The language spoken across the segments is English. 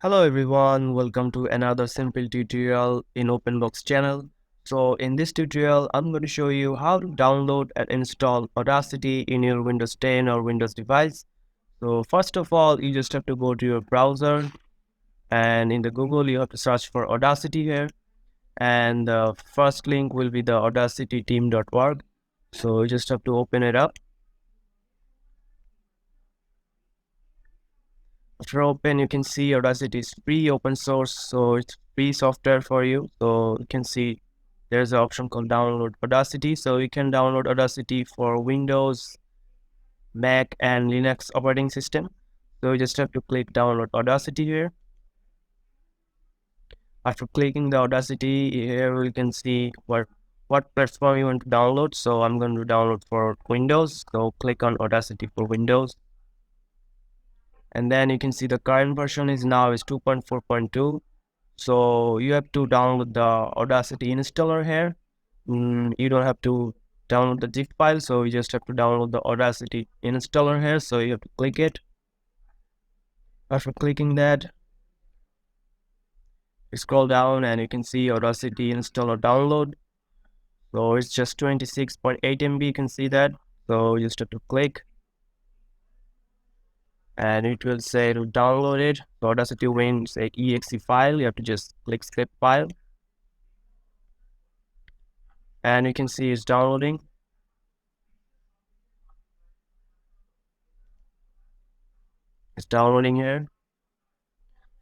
Hello everyone, welcome to another simple tutorial in OpenBox channel. So in this tutorial, I'm going to show you how to download and install Audacity in your Windows 10 or Windows device. So first of all, you just have to go to your browser and in the Google, you have to search for Audacity here. And the first link will be the audacityteam.org. So you just have to open it up. After open, you can see Audacity is free, open source, so it's free software for you. So you can see there's an option called download Audacity. So you can download Audacity for Windows, Mac, and Linux operating system. So you just have to click download Audacity here. After clicking the Audacity here, you can see what platform you want to download. So I'm going to download for Windows. So click on Audacity for Windows. And then you can see the current version is now is 2.4.2. So you have to download the Audacity installer here. You don't have to download the zip file, so you just have to download the Audacity installer here. So you have to click it. After clicking that, you scroll down and you can see Audacity installer download. So it's just 26.8 MB, you can see that. So you just have to click and it will say to download it. So Audacity wins a exe file, you have to just click skip file. And you can see it's downloading. It's downloading here.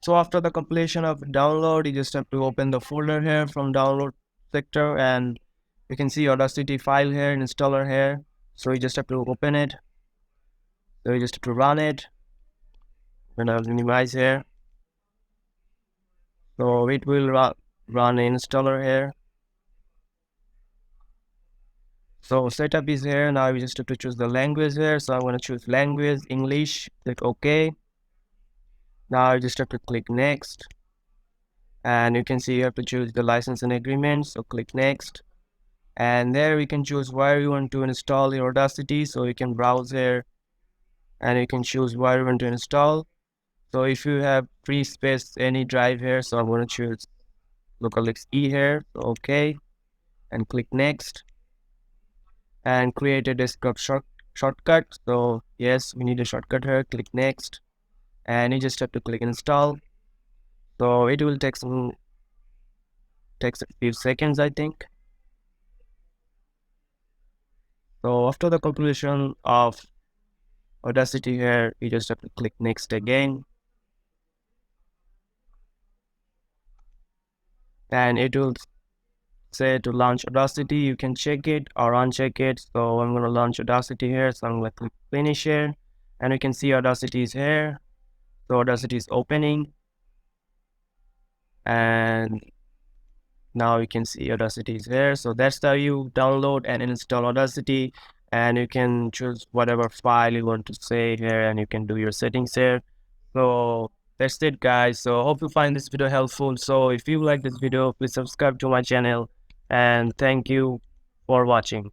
So after the completion of download, you just have to open the folder here from download sector and you can see Audacity file here, installer here. So you just have to open it. So you just have to run it. When I minimize here. So it will run installer here. So setup is here. Now you just have to choose the language here. So I'm going to choose language, English, click OK. Now you just have to click next. And you can see you have to choose the license and agreement. So click next. And there we can choose where you want to install your Audacity. So you can browse here and you can choose where you want to install. So if you have free space any drive here, so I'm going to choose local XE here. So OK, and click next and create a desktop shortcut. So yes, we need a shortcut here. Click next and you just have to click install. So it will take a few seconds, I think. So after the completion of Audacity here, you just have to click next again. And it will say to launch Audacity. You can check it or uncheck it. So I'm going to launch Audacity here. So I'm going to click finish here. And you can see Audacity is here. So Audacity is opening. And now you can see Audacity is here. So that's how you download and install Audacity. And you can choose whatever file you want to save here and you can do your settings here. So that's it guys. So hope you find this video helpful. So if you like this video, please subscribe to my channel and thank you for watching.